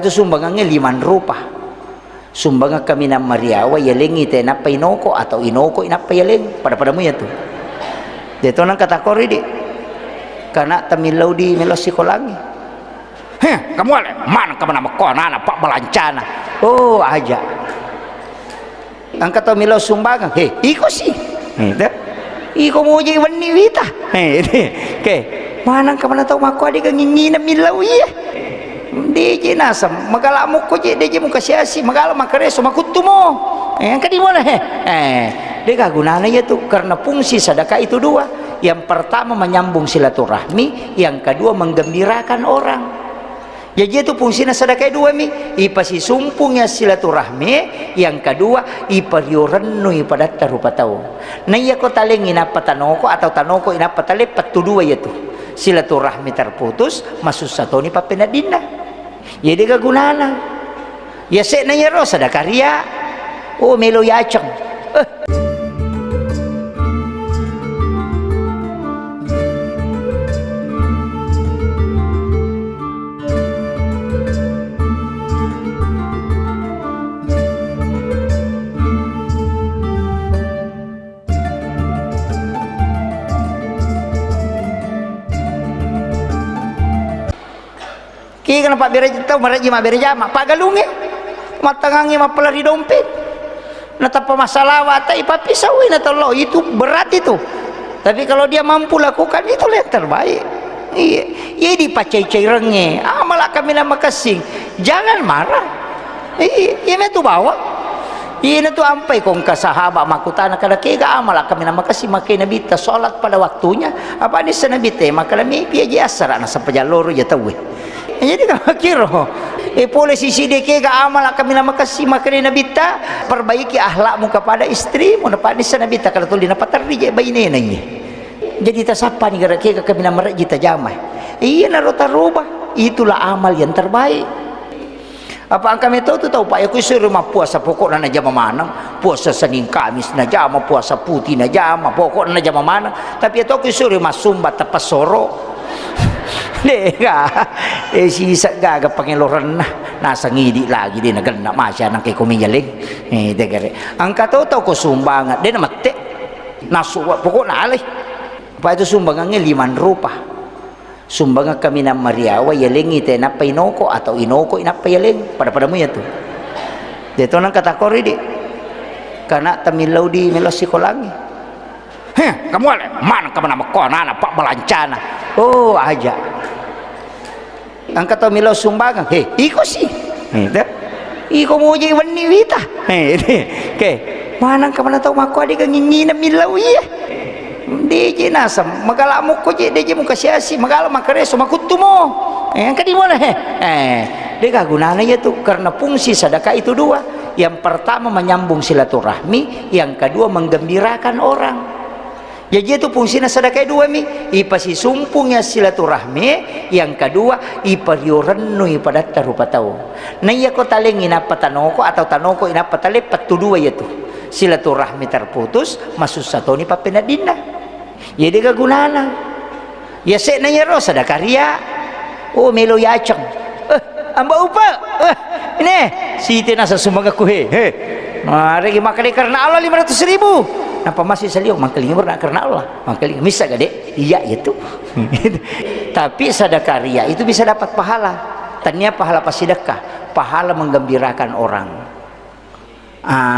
Itu sumbangannya 5 rupa. Sumbangan kami na Mariawa yalengi te napa inoko atau inoko inapa yaleng pada-padamu ya tuh. Dito nang katakori di. Karena tamilaw di melosikolangi. Kamu ale mana kamu nama kona pak balancana. Oh aja. Angkat tamilaw sumbangan. Iko sih. Iko mo jadi wani wita. Ke mana kamu na tahu mako adik ngingina milaw iya. DJ nasam magala mo ko DJ mo kasyasi magala makareso makutu mo kadi mo na dia gunanya itu karena fungsi sedekah itu 2. Yang pertama menyambung silaturahmi, yang kedua menggembirakan orang. Jadi itu fungsinya sedekah 2 mi ipasi sumpungnya silaturahmi, yang kedua ipariorenu pada tarupa tahu na iya ko talengin apa tanoko atau tanoko inapa talepat tu 2 itu silaturahmi terputus masuk satu ni papenadina. Jadi kagunana ya sek na yero sedekah ria melo yacang kaya kenapa bereja tahu maraji ma bereja ma pagalunge matangangi ma pelari dompet natapa masalah wata ipapisawi natalo itu berat itu. Tapi kalau dia mampu lakukan itu yang terbaik. Iya dipacai-cai renge malah kami nama kasing jangan marah. Iya itu bawa iya itu ampai kong ka sahabat makutana kada kega malah kami nama kasih makai nabi ta salat pada waktunya apa ni sanabi te maka mi piaji asara na sa pajaloro ya tahu. Jadi kalau kira polisi sidi kega amal kami nama kasih makan nabita perbaiki akhlakmu kepada istrimu dapat di sana nabita kalau tulis dapat terjadi bayi neneknya. Jadi tasapa ni gara kega kami nama kita jamai. Iya narota rubah itulah amal yang terbaik. Apa kami tahu tahu pak aku suruh puasa pokok na jama mana puasa Senin Kamis na jama puasa putih na jama pokok na jama mana tapi itu aku suruh masumba tepas soro. Dega sisa gaga pangeloran nasa ngidi lagi dia nagana masya nang kay kuminyaling degare angka tahu ko sumbangan dia namate nasu pokok na alay pa itu sumbangannya 5 rupa. Sumbangan kami na Mariawa yalengi te napa inoko atau inoko inapa yaleng pada-padamu ya tuh. Dito nang katakori di karena tamilaw di melosikolangi. Kamu ale mana kamu nama kona pak balancana. Oh aja. Angkat tamilaw sumbangan. Iko sih. Iko mo jadi wani wita. Ke mana kamu na tahu mako adik ngingina milaw iya. DJ nasam magala mo ko DJ mo kasyasi magala makareso makutu mo kadi mo na dia gunanya itu karena fungsi sedekah itu 2. Yang pertama menyambung silaturahmi, yang kedua menggembirakan orang. Jadi itu fungsinya sedekah 2 mi ipasi sumpungnya silaturahmi, yang kedua ipariorenu pada tarupa tahu na iya ko talengin apa tanoko atau tanoko inapa talepat tu 2 itu silaturahmi terputus masuk satu ni papenadina. Jadi kagunana ya sek na yero sedekah ria melo yacang amba upa ini siti nasa sumbaga kuhe mari makan karena Allah 500.000 napa masih seliu mangkeling karena Allah mangkeling bisa gade iya itu tapi sedekah ria itu bisa dapat pahala tanya pahala pasidekah pahala menggembirakan orang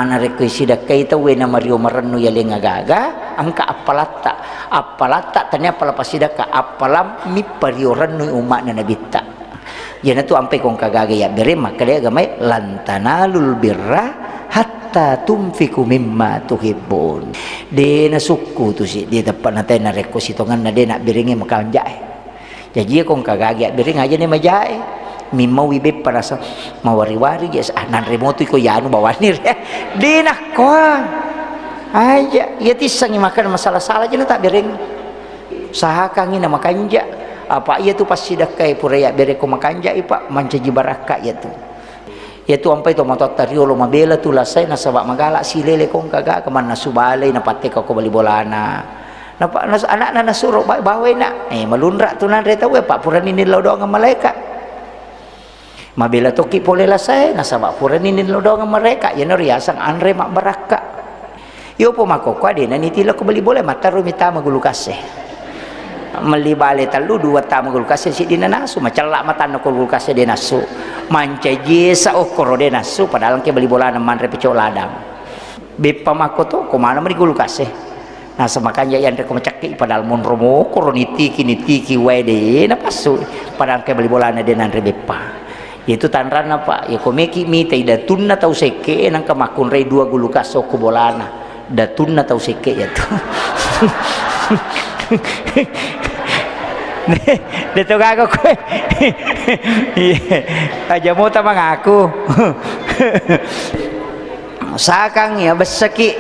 nareko sidekah itu wena mario marenu yaling agaga angka apalata tanya pala pasidekah apalam mi pariorenu umat na nabita yana tu ampai kong kagaga ya bere maka dia gamai lantanalul birra hatta tumfiku mimma tuhibbun de na suku tu si dia dapat nanti na rekositongan na de nak biringi makal jae jadi kong kagaga biring aja ni majae mimma wibe para sa mawari-wari yes nan remoto ko yanu bawanir de na ko aja ya tisang makan masalah-salah aja tak biring sahakangin na makanja apa ia tu pasti dakai puraya bere ko makanja ipa mancaji baraka ya tu ampai to motot tariolo mabela tu lasai na sabak magala silele kong kaga kaman na subale na pate ko bali bolana na anak na nasuro bawe na malunra tu nan reta we pa purani nilaw do nga malaikat Mabila toki boleh lah saya nasabak pura ninin lo dong mereka ya riasang andre mak baraka yo po makoko ade na nitila ko beli boleh mata rumita magulu kasih meli bale talu dua ta magulu kasih si dina nasu macalak mata no gulu kasih de nasu manceje sa okoro de nasu padahal ke beli bola na mandre pecok ladang bepa makoto ko mana meni gulu kasih nah semakanya yang reko macaki padahal mun romo koroniti kiniti wede na pasu padahal ke beli bola na de nandre bepa itu tanran apa ya komeki mi tidak tunna tau seke nang kamakun rei dua gulu kaso ku bolana da tunna tau seke ya tu dito gago ko aja mo ta mangaku sakang ya beseki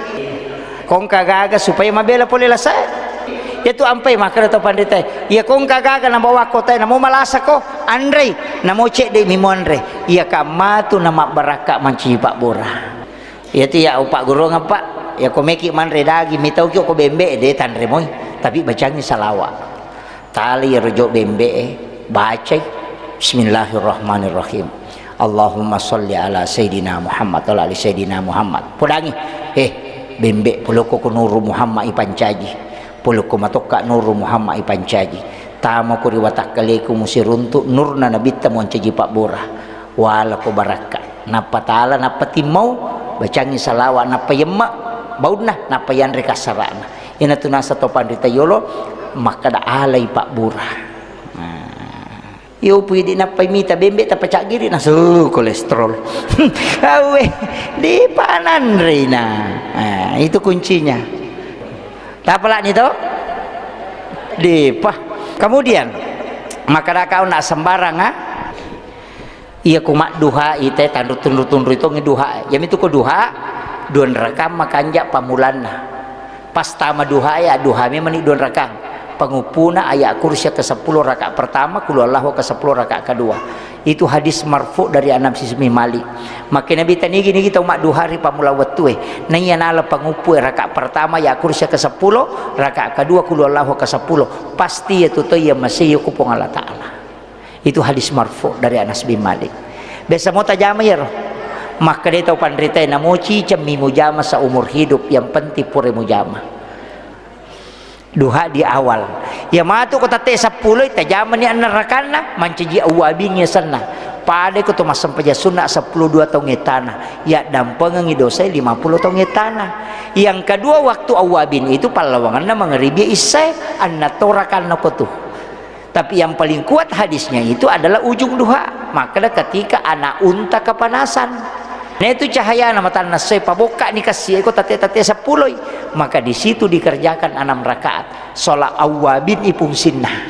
kong kagaga supaya mabela pole lasai itu ampai makna to pandita ya kong kagaga na bawa kota na mo malasa ko andre na mo cek de mimo andre ya kamatu na mabaraka manci pak bora ya ti ya pak guru ngapa ya ko meki manre dagi mitau ko bembe de tanre moy tapi bacanya salawat tali rojo bembe baca bismillahirrahmanirrahim Allahumma sholli ala sayidina Muhammad wa ala sayidina Muhammad podangi bembe puloko ko nuru Muhammad ipancaji puluko matoka nuru Muhammad ipancaji tama ko riwatak kaleku musiruntu nurna nabita mo ancaji pak bora wala ko baraka napatala napatimau bacangi salawa napayemma baudna napayan rekasarana ina tunasa to pandita yolo maka da alai pak bora yo pwede napay-mita bembe tapacak giri nasu kolesterol awe di panan rina itu kuncinya tapalak nito dipah kemudian maka kau nak sembarang iya kumak duha ite tundru itu ngeduha jam itu ko duha duan rekam makanja pamulana pas tama duha ya duha me meni duan rekam pengupuna ayat kursi ke-10 rakaat pertama kul Allahu ke-10 rakaat kedua itu hadis marfu dari Anas bin Malik maka Nabi tani gini kita umat dua hari pamula wetu nanya nala pengupu rakaat pertama ya kursi ke-10 rakaat kedua kul Allahu ke-10 pasti itu to ya masih kupong Allah taala itu hadis marfu dari Anas bin Malik biasa mau tajama ya roh maka dia tahu pandrita namuci cemi mujama seumur hidup yang penting pure mujama duha di awal ya matu kota te 10 tajaman ni anarakana mancaji awabinnya sana pada ko to masam paja sunna 10 2 tahun ngetana ya dampengang dosa 50 tahun ngetana yang kedua waktu awabin itu palawanganna mengeribi isai anna torakan ko tapi yang paling kuat hadisnya itu adalah ujung duha maka ketika anak unta kepanasan nah itu cahaya nama tanah saya paboka nih kasih ikut tate 10 maka di situ dikerjakan 6 rakaat sholat awabin ipung sinnah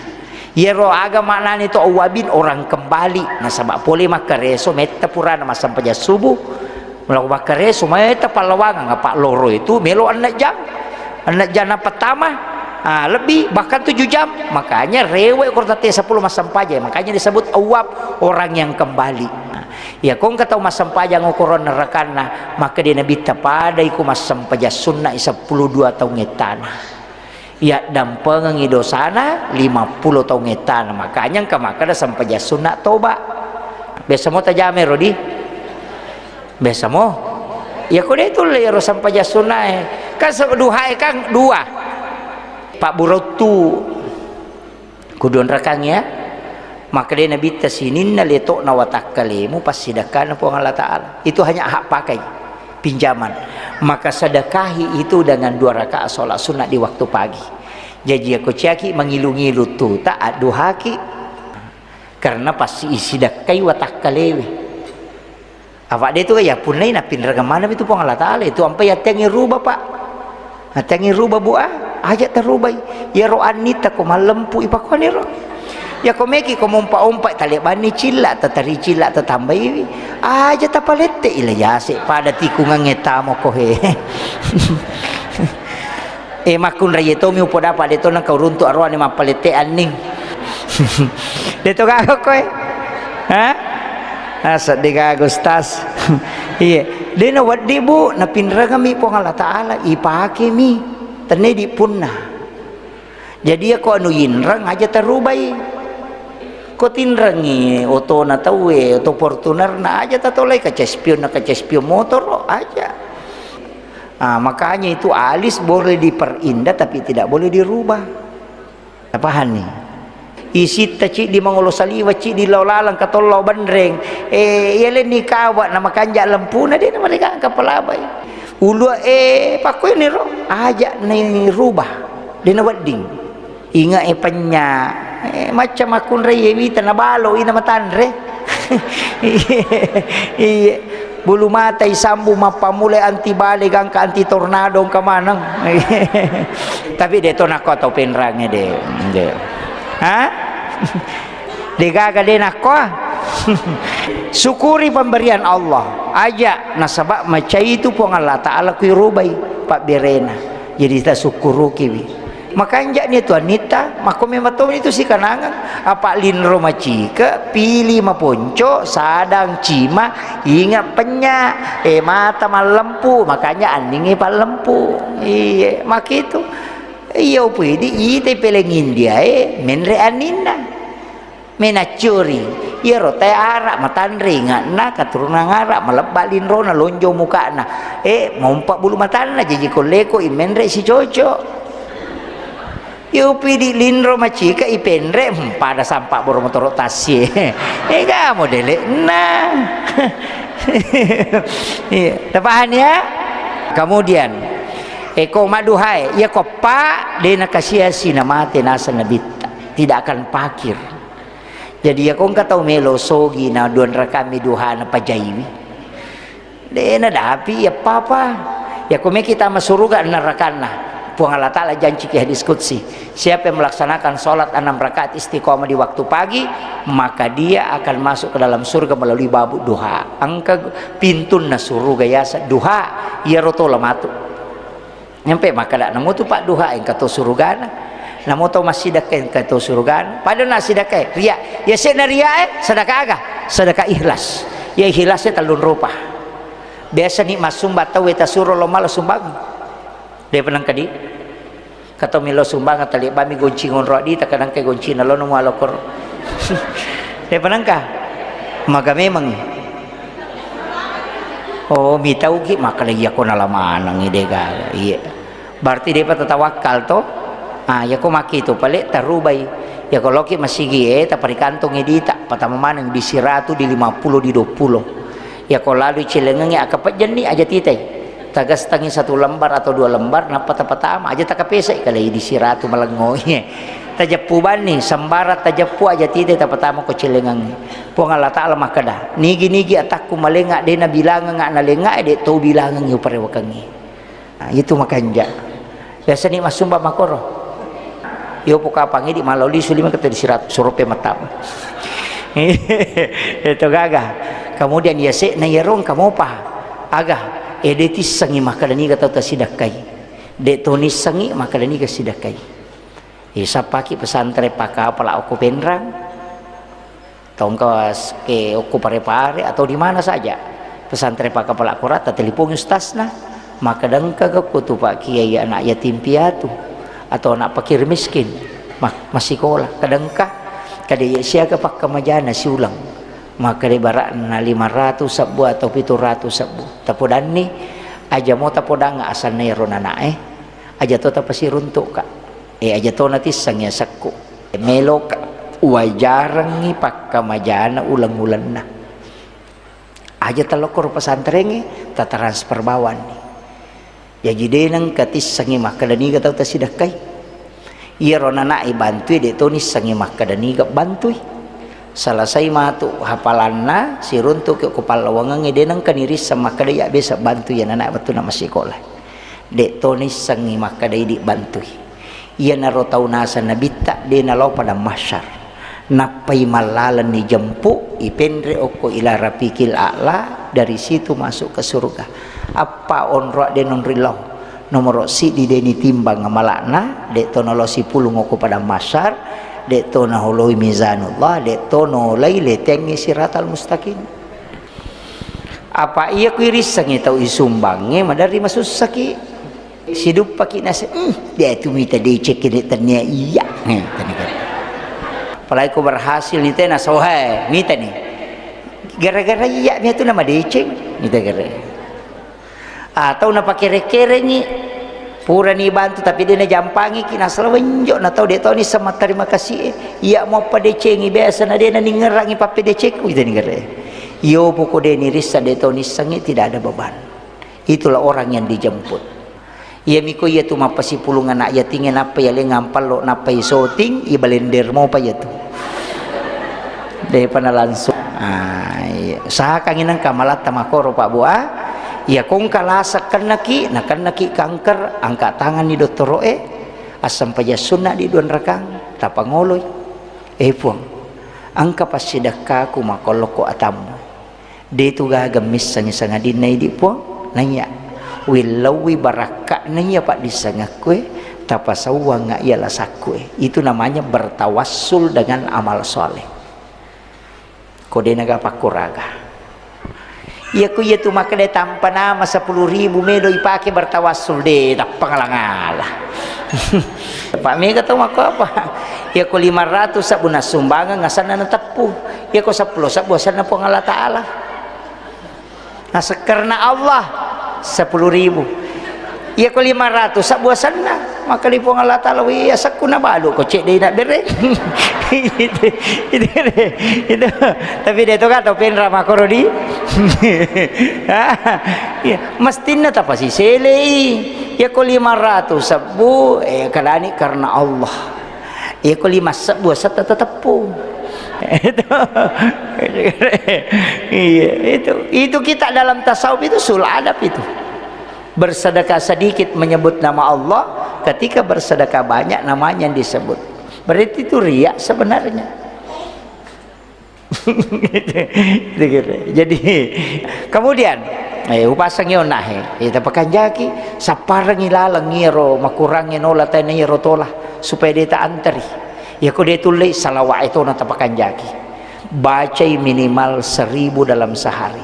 ya roh agama maknanya itu awabin orang kembali nah sabak boleh maka reso meta purana masam paja subuh melakukan maka reso meta palawangan ngapak loro itu melo anak jam pertama lebih bahkan 7 jam makanya rewe kota tate 10 masam paja makanya disebut awab orang yang kembali ya kong kata masam paja ngukuron nerakana maka dia nabi tapada iku masam paja sunnah 10 2 tahun ngetana ya dampengang idosana 50 tahun ngetana makanya maka ada sampaja sunnah toba biasa mo tajame rodi biasa mo ya kode itu lero sampaja sunnah kan duha kang dua pak burotu kudon rakangnya maka dia nabi tasinin na letok na watakalimu pas sedekah po Allah taala itu hanya hak pakai pinjaman maka sedekahi itu dengan 2 rakaat salat sunat di waktu pagi jadi aku caki mengilu-ngilu tu tak duhaki karena pasti isi dakai watakalewi awak dia tu ya punai na pinra mana itu po Allah taala itu sampai ya tengi rubah pak tengi rubah buah aja terubai ya roanita ko malempu ipakone ro ya komeki ko mompa-ompa talebani cila tatari cila tatambay aja tapalete ila yase pada tikungan ngetamo ko he makun rayeto mi upo dapat deto nang kauruntu arwa ni mapalete aning deto ka ko asa diga gustas iya dena waddi bu na pinra kami po Allah taala ipake mi tene di punna jadi ko anu yinrang aja terubai ko tinrangi oto na tawe oto Fortuner na aja tatolay ka chespion motor aja. Makanya itu alis boleh diperindah tapi tidak boleh dirubah. Paham nih? Isit cik di mangulo saliwa cik di laulalang katollau bandreng yelen ni kawat nama kanja lempu na dia mereka kapalabay ulu pakoy ni ro aja ni rubah dia na wedding inga penya macam akun re wita na balo ina matanre iya bulu mata isambu mapamulay antibalik ang ka anti tornado ang kamanang tapi dia to nako atau penrangnya dia Digaga din ako syukuri pemberian Allah aja nasabak macam itu pun Allah Ta'ala kuirubay Pak Birena jadi kita syukuru kiwi makanya ni tu Anita makome matom itu si kanangan apa linro macika pilih maponco sadang cima ingat penya mata malempu makanya aningi palempu iya mak itu iya pwede ite pelengin dia menre anina menacuri iya rote arak matanri na katurunan arak malebalin rona lonjo muka na mompak bulu matana jadi koleko menre si cocok iya pwede linro macika ipenre pada sampak boro motor tasye enggak modele nah iya tepahan ya kemudian eko maduhai ya ko pak dena kasiasi na mate nasa nabita tidak akan pakir jadi ya kong katau melo sogi na duan rakami duha na pajaiwi dena dapi ya papa ya kome kita masuruga na rakana puang Allah Ta'ala janji ki hadis qudsi siapa yang melaksanakan sholat 6 rakaat istiqomah di waktu pagi maka dia akan masuk ke dalam surga melalui babu duha angka pintun na suruga yasa duha ya roto lamatu nyampe maka dak namo tu pak duha yang kata surugana namo tu masih dak yang kata surugana pada nasi dak ria ya sena ria sedekah aga sedekah ikhlas ya ikhlasnya talun rupa biasa ni masum batau eta suruh lo malas sumbang dia penang kadi kata milo sumbang tali bami goncingon rodi tak kadang ke goncina lo no alokor dia penang ka maka memang oh mitau ki maka lagi aku nalaman ng idega iya berarti dia patatawakal to ya ko maki itu palit tarubay ya kalau ki masigi tapari kantong edita patamaman di siratu di 50 di 20 ya ko lalu cilengengi akapat jeni aja titay tagas tangi 1 lembar atau 2 lembar na patapatama aja takapesay kalay di siratu malangoy tajapuban ni sambarat tajapu aja titay tapatama ko cilengengi puang Allah Ta'ala makada nigi atakku malenga de na bilangan nga nalenga de to bilangan yu parewakangi itu makanja biasa ni masumba makoro yo pukapangi di maloli sulima kata di sirat surupe matam itu gaga kemudian ya se na yerong kamu pa aga edetis sangi makadani kata tasidakai de tonis sangi makadani kasidakai isa paki pesantren paka pala aku penrang tongkas ke oku pare-pare atau di mana saja pesantren pak kepala kurat telepon ustasna maka dengka ke kutu pak kiai anak yatim piatu atau anak fakir miskin masih sekolah kadengka kada sia ke pak kamajana si ulang maka di barak na 500 sabu atau 700 sabu tapodan ni aja mo tapodang asal na yaro na aja to tapasiruntuk ka aja to natis sangya sakku melo ka wajarang ni pakkamajana ulang-ulan na aja talokor pesantren tatransfer bawan ni jadi denang katis sangi makadani katau tasidakai iya ronana ibantui de tonis sangi makadani gak bantui salasai matu hafalanna siruntuk ke kupalawangan denang kaniris sama kadaya bisa bantu ya anak betul nama sekolah de tonis sangi makadai di bantui iya naro tau nasa nabita de nalo pada masyar napai malalan ni jempuk ipendre oko ila rafiqil a'la dari situ masuk ke surga apa onro de nonrilau nomor si di deni timbang ngamalakna de tonolo si pulung oko pada masyar de tono holoi mizanullah de tono laile tengi siratal mustaqim apa iya kuiris sangi tau isumbange madari masuk saki sidup paki nasi dia tu minta dia cek dia tanya iya apalagi ko berhasil nite na sohe mita nih gara-gara iya nya itu nama deceng nita gara atau na pakere-kere nih pura nih bantu tapi dia na jampangi kina selawenjo na tau dia tau ni sama terima kasih iya mau padecengi biasa na dia na ningerangi pape decengku itu nih gara yo pokok dia ni risa dia tau ni sangi tidak ada beban. Itulah orang yang dijemput. Ia miko ia tu mapasi pulungan nak ia tingin apa ia le ngampal lo napa ia soting ia balender mau pa ia tu. Daripada langsung. Saha kanginan kamalat tamakoro Pak Bua. Ia kong kalasa kanaki kanker angkat tangan ni dokter roe asam paja sunna di duan rakang tapangoloy. Puang. Angka pasidaka ku makoloko atamu. De tu gagamis sangi dinai di puang. Nanya wilawi baraka nanya pak disangakue tapasawa nggak ialah sakue itu namanya bertawassul dengan amal soleh kode naga pakuraga iya ku iya tu maka de tanpa nama 10.000 medo ipake bertawassul de tak pengalang-alah Pak Mega tahu maka apa iya ku 500 sabuna sumbangan ngasana na tepu iya ku 10 sabuasan na Allah Ta'ala. Nah karena Allah 10.000 iya ko 500 sabuasan na maka lipong Allah Ta'ala iya sakuna balu ko cek dia nak bere itu tapi dia tu kata penra makorodi iya mestinya tak pasti selei iya ko 500 sabu kalani karena Allah iya ko 5 sabuasan tetap pun itu kita dalam tasawuf itu sul adab itu bersedekah sedikit menyebut nama Allah ketika bersedekah banyak namanya yang disebut berarti itu riya sebenarnya. Jadi kemudian upasang yon nahe kita pakai jaki saparang ilalang ngiro makurangin olah tanya ngiro tolah supaya dia tak antari ya kau dia tulis salawat itu nak tapakan jaki baca minimal 1000 dalam sehari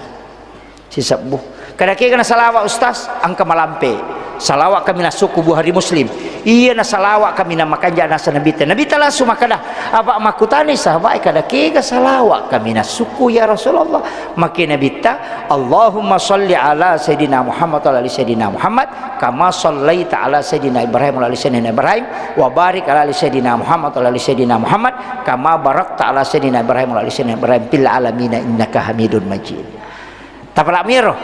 si sebuh kadang-kadang kena salawat ustaz angka malampe salawat kami na suku buhari muslim iya na salawat kami na makanja nasa nabita langsung makadah apa makutani sahabat kadang-kadang salawat kami na suku ya Rasulullah makin nabita Allahumma salli ala Sayyidina Muhammad wa ala Sayyidina Muhammad kama sallaita ala Sayyidina Ibrahim wa ala Sayyidina Ibrahim wa barik ala Sayyidina Muhammad wa ala Sayyidina Muhammad kama barakta ala Sayyidina Ibrahim wa ala Sayyidina Ibrahim fil alamin innaka Hamidun Majid. Tapalak miro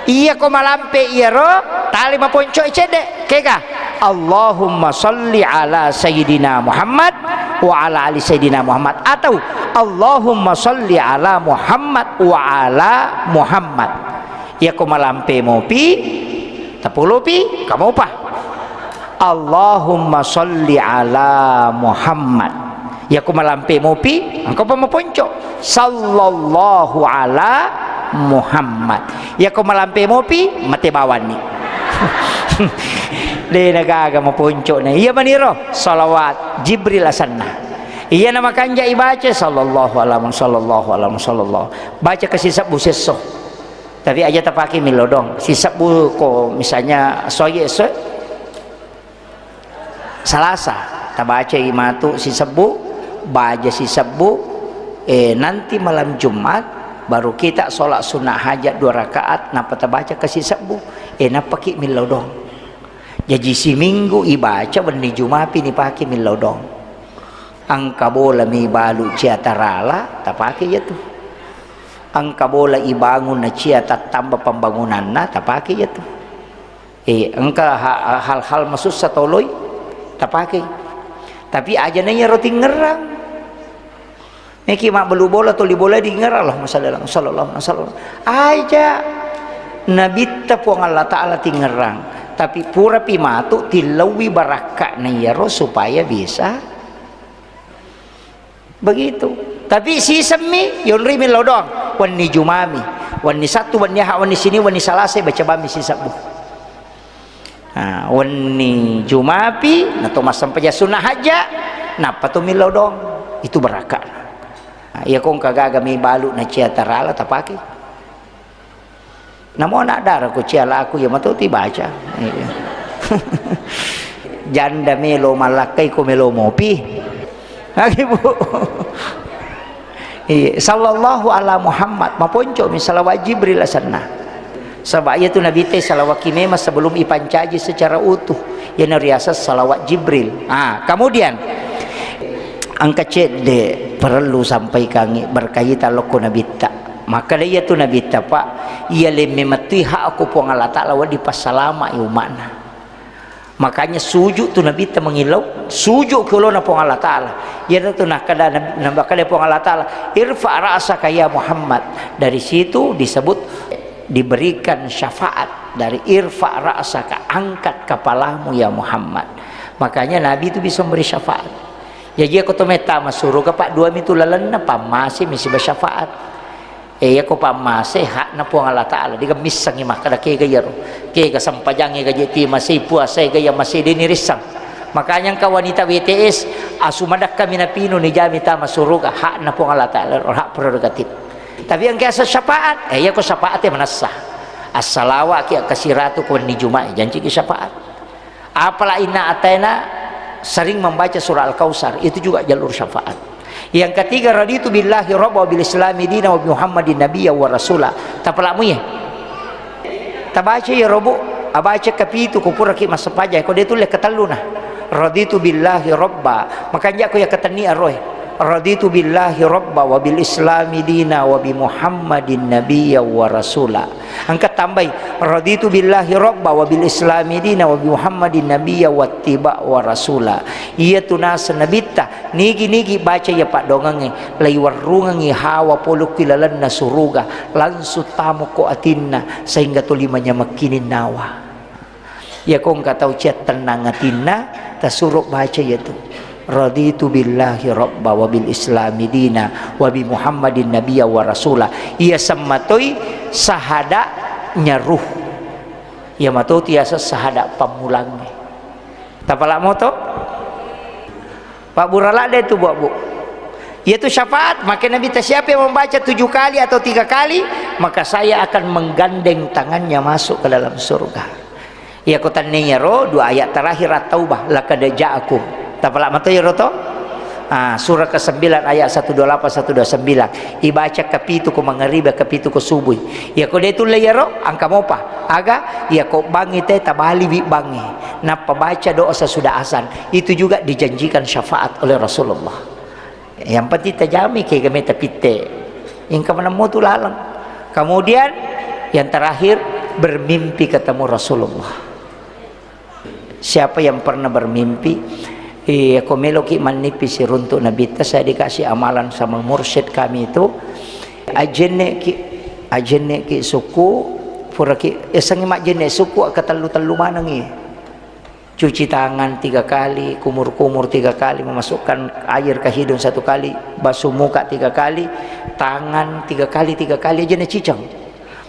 iya ko malampe iya ro tali maponco icede keka Allahumma salli ala Sayyidina Muhammad wa ala ali Sayyidina Muhammad atau Allahumma salli ala Muhammad wa ala Muhammad iya ko malampe mopi tapulupi kamu pa Allahumma salli ala Muhammad iya ko malampe mopi engkau pa maponco sallallahu ala Muhammad ya ko malampe mopi mati bawan ni de nagaga mapunco na iya maniro salawat Jibril asanna iya nama kanja ibaca sallallahu alaihi sallallahu baca ke sisab buseso tapi aja tapaki milodong sisab bu ko misalnya soye Salasa tabaca imatu sisab bu baca sisab bu nanti malam Jumat baru kita sholat sunnah hajat 2 rakaat napa baca kasih sabu napa ki milodong jadi si minggu ibaca benih jumapi ni paki milodong angka bola mi balu ciatarala tapaki ya tu angka bola ibangun na ciata tambah pembangunan na tapaki ya tu angka hal-hal masus satoloy tapaki tapi aja nanya roti ngerang Neki mak belu bola tuli bola di ngaralah masalah sallallahu alaihi wasallam aja nabi tapuang Allah Ta'ala tingerang tapi pura pimatu tilawi baraka na yaro supaya bisa begitu tapi si semi yon rimil lodong wani jumami wani satu wani ha wani sini wani salase baca bami si sabu wani jumapi na to masam paja sunnah haja napa to milodong itu baraka iya kong kagaga may balu na ciya tarala tapaki namo na dara ko ciya la ako yung matuti baca janda melo malakay ko melo mopi lagi bu. Iya, sallallahu ala Muhammad maponco misalnya Jibril asana. Sebab itu Nabi teh salawat kimema sebelum ipancaji secara utuh. Ya nariasa salawat Jibril. Kemudian angka cede perlu sampai kangi berkaitan loko Nabi ta. Maka dia tu Nabi ta pak ia le mematuhi hak aku puang Allah Ta'ala wa di pasalama iu makna. Makanya sujud tu Nabi ta mengilau sujud ke ulona puang Allah Ta'ala. Ya tu nak kada nambah kada puang Allah Ta'ala irfa ra'saka ya Muhammad. Dari situ disebut diberikan syafaat dari irfa ra'saka, angkat kepalamu ya Muhammad. Makanya Nabi itu bisa memberi syafaat. Ya dia kau meta masuru ke pak dua mitu lalan apa masih misi bersyafaat. Ya ko pamase hak na puang Allah Ta'ala diga misang imah kada ke gayar ke ga sampajangi ga jeti masih puasa gaya masih dinirisang. Makanya ka wanita WTS asumadak kami na pino ni jami ta masuruga hak na puang Allah Ta'ala hak prerogatif. Tapi yang kaya syafaat ya ko syafaat manasah as-salawa ki kasiratu ko ni juma'a janji ki syafaat. Apala inna atena sering membaca surah Al-Kautsar itu juga jalur syafaat. Yang ketiga raditu billahi rabba wa bil islami dina wa bi Muhammadin nabiyya wa rasula. Tapalamu ya. Tabaca ya robo abaca kapitu ko pura ki masapaja ko detu le kataluna. Raditu billahi rabba. Makanya ko ya katani aroy. Raditu billahi rabba wa bil islami dina wa bi Muhammadin nabiyya wa rasula. Angkat tambai raditu billahi rabba wa bil islami dina wa bi Muhammadin nabiyya wa tiba wa rasula. Iya tunasa nabita nigi baca ya pak dongange lai warungangi hawa poluk kilalan na suruga lansu tamu ko atinna sehingga tulimanya makinin nawa. Ya kong katau ciat tenang atinna tasuruk baca ya tu. Raditu billahi rabba wa bil islami dina wa bi Muhammadin nabiyya wa rasula. Ia samatoi sahada nyaruh. Ia matau tiasa sahada pamulangnya. Tapalak moto Pak Burala ada itu bu. Yaitu syafaat. Maka Nabi siapa yang membaca 7 kali atau 3 kali maka saya akan menggandeng tangannya masuk ke dalam surga. Ya kotaninya roh 2 ayat terakhir at-taubah laqad ja'akum. Tapalak mata ya roto. Surah ke-9 ayat 128 129. Ibaca kapitu ko mangariba kapitu ko subuh. Ya ko detu layaro angka mopa. Aga ya ko bangi teh tabali wi bangi. Napa baca doa sesudah azan. Itu juga dijanjikan syafaat oleh Rasulullah. Yang penting tajami ke game tapite. Yang kemana mau tu lalang. Kemudian yang terakhir bermimpi ketemu Rasulullah. Siapa yang pernah bermimpi aku meloki manipis runtuk Nabi saya dikasih amalan sama mursyid kami itu ajene ki suku pura ki esangi mak jene suku katalu manangi cuci tangan 3 kali kumur 3 kali memasukkan air ke hidung 1 kali basuh muka 3 kali tangan 3 kali jene cicang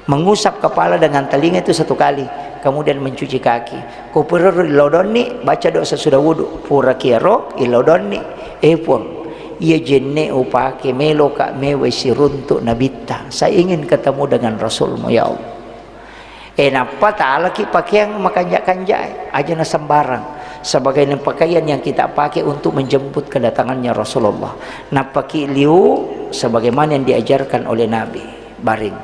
mengusap kepala dengan telinga itu 1 kali kemudian mencuci kaki ko perlu ilodoni baca doa sesudah wudu pura kiaro ilodoni pun ia jenne upake melo ka mewe siruntuk nabita saya ingin ketemu dengan Rasulmu ya Allah napa ta'ala ki pakaian makanjak-kanjak aja na sembarang sebagai pakaian yang kita pakai untuk menjemput kedatangannya Rasulullah napa ki liu sebagaimana yang diajarkan oleh Nabi baring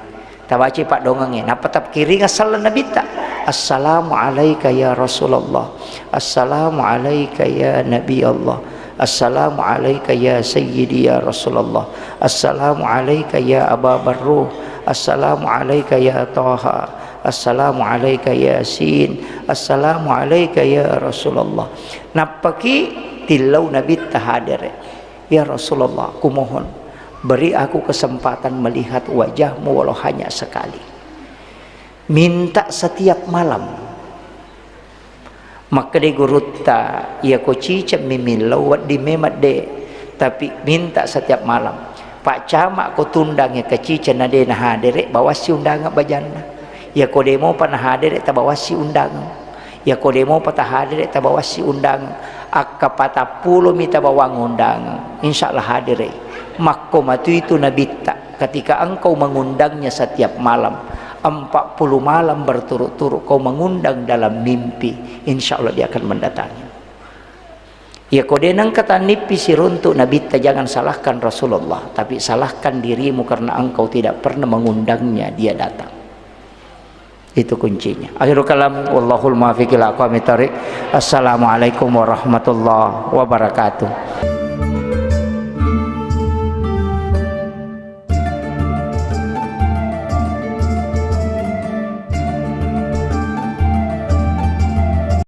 tabaci pak dongengnya napa tap kiri ngasal Nabi tak assalamu alayka ya Rasulullah assalamu alayka ya Nabi Allah assalamu alayka ya Sayyidi ya Rasulullah assalamu alayka ya Aba Barruh assalamu alayka ya Taha assalamu alayka ya Yasin assalamu alayka ya Rasulullah napaki tilau Nabi tahadere ya Rasulullah kumohon beri aku kesempatan melihat wajahmu walau hanya sekali minta setiap malam maka de gurutta ya ko cicam mimilau di memat de tapi minta setiap malam pak camak ko tundangnya ke cican ade nah hadere bawa si undangan bajana ya ko demo panah hadere ta bawa si undangan ya ko demo patah hadere ta bawa si undangan akka patah puluh mita bawa undangan insyaallah hadere makko matu itu nabita ketika engkau mengundangnya setiap malam 40 malam berturut-turut kau mengundang dalam mimpi insya Allah dia akan mendatangi Ya kode nang kata nipis runtuk Nabi, jangan salahkan Rasulullah, tapi salahkan dirimu karena engkau tidak pernah mengundangnya dia datang. Itu kuncinya. Akhirul kalam, wallahul muwaffiq ila aqwamit thariq. Assalamualaikum warahmatullahi wabarakatuh.